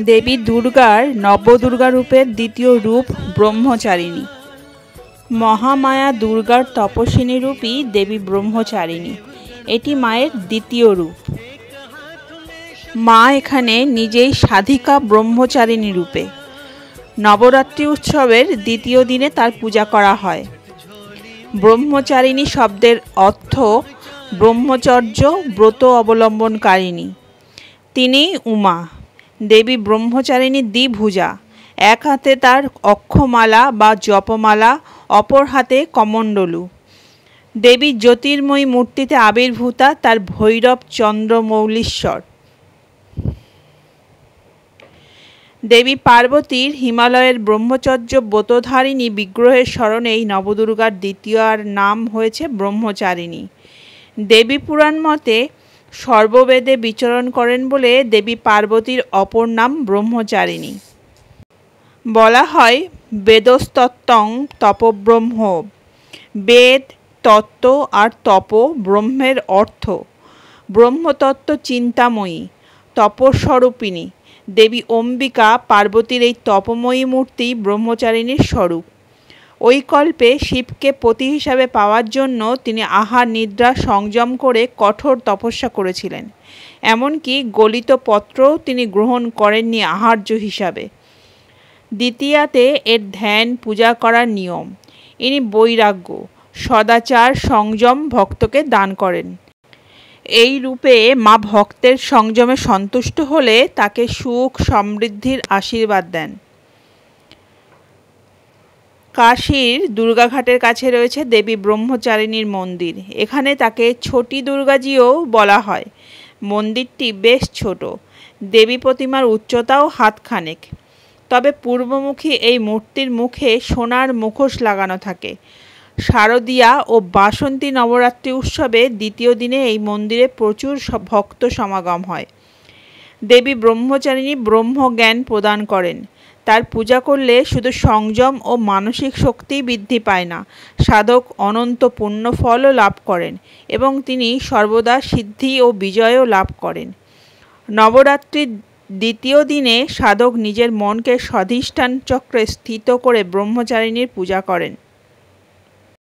দেবী দুর্গার নবদুর্গা রূপের দ্বিতীয় রূপ ব্রহ্মচারিণী। মহামায়া দুর্গার তপস্বিনী রূপই দেবী ব্রহ্মচারিণী। এটি মায়ের দ্বিতীয় রূপ। মা এখানে নিজেই সাধিকা ব্রহ্মচারিণী রূপে। নবরাত্রি উৎসবের দ্বিতীয় দিনে তার পূজা করা হয়। ব্রহ্মচারিণী শব্দের অর্থ ব্রহ্মচর্য ব্রত অবলম্বনকারিণী। তিনি উমা। দেবী ব্রহ্মচারিণী দ্বিভুজা। এক হাতে তার অক্ষমালা বা জপমালা, অপর হাতে কমণ্ডলু। দেবী জ্যোতির্ময়ী মূর্তিতে আবির্ভূতা তার ভৈরব চন্দ্রমৌলীশ্বর। দেবী পার্বতীর হিমালয়ের ব্রহ্মচর্য ব্রতধারিণী বিগ্রহের স্মরণে এই নবদুর্গার দ্বিতীয় নাম হয়েছে ব্রহ্মচারিণী। দেবী পুরাণ মতে সর্ববেদে বিচরণ করেন বলে দেবী পার্বতীর অপর নাম ব্রহ্মচারিণী। বলা হয় বেদস্তত্ত্বং তপব্রহ্ম। বেদ, তত্ত্ব আর তপ ব্রহ্মের অর্থ। ব্রহ্মতত্ত্ব চিন্তাময়ী, তপস্বরূপিণী। দেবী অম্বিকা পার্বতীর এই তপময়ী মূর্তি ব্রহ্মচারিণীর স্বরূপ। ওই কল্পে শিবকে পতি হিসাবে পাওয়ার জন্য তিনি আহার নিদ্রা সংযম করে কঠোর তপস্যা করেছিলেন। এমনকি গলিত পত্রও তিনি গ্রহণ করেননি আহার্য হিসাবে। দ্বিতীয়াতে এর ধ্যান পূজা করার নিয়ম। ইনি বৈরাগ্য, সদাচার, সংযম ভক্তকে দান করেন। এই রূপে মা ভক্তের সংযমে সন্তুষ্ট হলে তাকে সুখ সমৃদ্ধির আশীর্বাদ দেন। কাশীর দুর্গাঘাটের কাছে রয়েছে দেবী ব্রহ্মচারিণীর মন্দির। এখানে তাকে ছোটি দুর্গাজিও বলা হয়। মন্দিরটি বেশ ছোট। দেবী প্রতিমার উচ্চতাও হাতখানেক। তবে পূর্বমুখী এই মূর্তির মুখে সোনার মুখোশ লাগানো থাকে। শারদীয়া ও বাসন্তী নবরাত্রি উৎসবে দ্বিতীয় দিনে এই মন্দিরে প্রচুর ভক্ত সমাগম হয়। দেবী ব্রহ্মচারিণী ব্রহ্মজ্ঞান প্রদান করেন। তার পূজা করলে শুধু সংযম ও মানসিক শক্তি বৃদ্ধি পায় না, সাধক অনন্ত পুণ্যফলও লাভ করেন এবং তিনি সর্বদা সিদ্ধি ও বিজয়ও লাভ করেন। নবরাত্রির দ্বিতীয় দিনে সাধক নিজের মনকে স্বাধিষ্ঠান চক্রে স্থিত করে ব্রহ্মচারিণীর পূজা করেন।